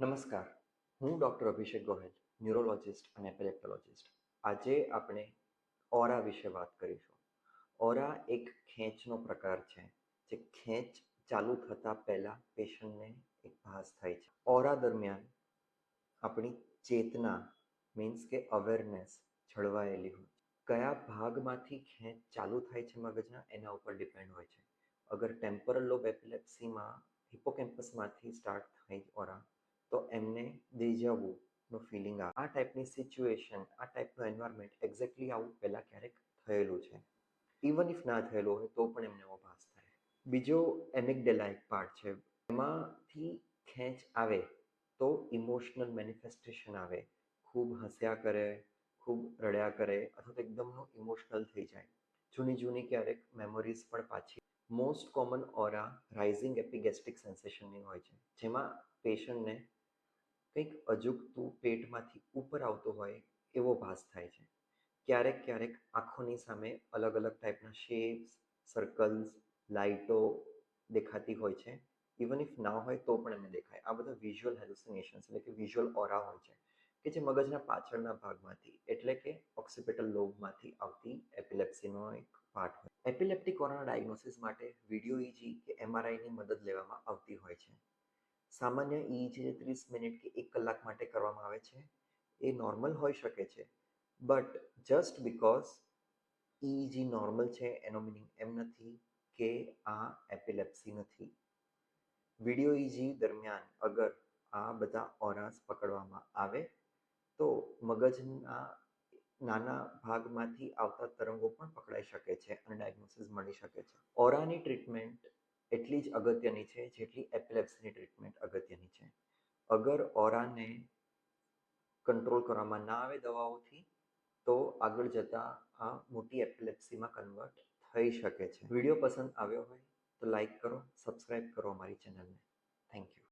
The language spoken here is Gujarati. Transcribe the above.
નમસ્કાર, હું ડૉક્ટર અભિષેક ગોહેલ, ન્યુરોલોજિસ્ટ અને એપિલેપ્ટોલોજિસ્ટ. આજે આપણે ઓરા વિશે વાત કરીશું. ઓરા એક ખેંચનો પ્રકાર છે, જે ખેંચ ચાલુ થતાં પહેલાં પેશન્ટને એક ભાસ થાય છે. ઓરા દરમિયાન આપણી ચેતના મીન્સ કે અવેરનેસ જળવાયેલી હોય. કયા ભાગમાંથી ખેંચ ચાલુ થાય છે મગજના એના ઉપર ડિપેન્ડ હોય છે. અગર ટેમ્પોરલ લોબ એપિલેપ્સીમાં હિપોકેમ્પસમાંથી સ્ટાર્ટ થાય ઓરા તો એમને દેજાવુનો ફિલિંગ આવે. આ ટાઈપની સિચ્યુએશન, આ ટાઈપનું એન્વાયરમેન્ટ એક્ઝેક્ટલી આવું પહેલાં ક્યારેક થયેલું છે. ઇવન ઇફ ના થયેલું હોય તો પણ એમને એવો ભાસ થાય. બીજો એમિગડેલા એક પાર્ટ છે, એમાંથી ખેંચ આવે તો ઇમોશનલ મેનિફેસ્ટેશન આવે. ખૂબ હસ્યા કરે, ખૂબ રડ્યા કરે, અથવા તો એકદમનું ઇમોશનલ થઈ જાય. જૂની ક્યારેક મેમોરીઝ પણ પાછી. મોસ્ટ કોમન ઓરા રાઇઝિંગ એપિગેસ્ટ્રિક સેન્સેશનની હોય છે, જેમાં પેશન્ટને કંઈક અજુગતું પેટમાંથી ઉપર આવતું હોય એવો ભાસ થાય છે. ક્યારેક આંખોની સામે અલગ અલગ ટાઈપના શેપ્સ, સર્કલ્સ, લાઇટો દેખાતી હોય છે. ઇવન ઇફ ના હોય તો પણ એમને દેખાય. આ બધા વિઝ્યુઅલ હેલુસિનેશન્સ એટલે કે વિઝ્યુઅલ ઓરા હોય છે, કે જે મગજના પાછળના ભાગમાંથી એટલે કે ઓક્સિપિટલ લોબમાંથી આવતી એપિલેપ્સીનો એક પાર્ટ હોય. એપિલેપ્ટિક ઓરાના ડાયગ્નોસિસ માટે વિડીયો ઇજી કે એમઆરઆઈની મદદ લેવામાં આવતી હોય છે. સામાન્ય ઇઈજી જે 30 મિનિટ કે 1 કલાક માટે કરવામાં આવે છે એ નોર્મલ હોઈ શકે છે, બટ જસ્ટ બિકોઝ ઇઈજી નોર્મલ છે એનો મિનિંગ એમ નથી કે આ એપિલેપ્સી નથી. વિડીયો ઇજી દરમિયાન અગર આ બધા ઓરાસ પકડવામાં આવે તો મગજના નાના ભાગમાંથી આવતા તરંગો પણ પકડાઈ શકે છે અને ડાયગ્નોસિસ મળી શકે છે. ઓરાની ટ્રીટમેન્ટ એટલી જ અગત્યની છે જેટલી એપિલેપ્સીની ટ્રીટમેન્ટ અગત્યની છે. અગર ઓરાને કંટ્રોલ કરવામાં ના આવે દવાઓથી તો આગળ જતાં આ મોટી એપિલેપ્સીમાં કન્વર્ટ થઈ શકે છે. વિડીયો પસંદ આવ્યો હોય તો લાઈક કરો, સબસ્ક્રાઈબ કરો અમારી ચેનલને. Thank you.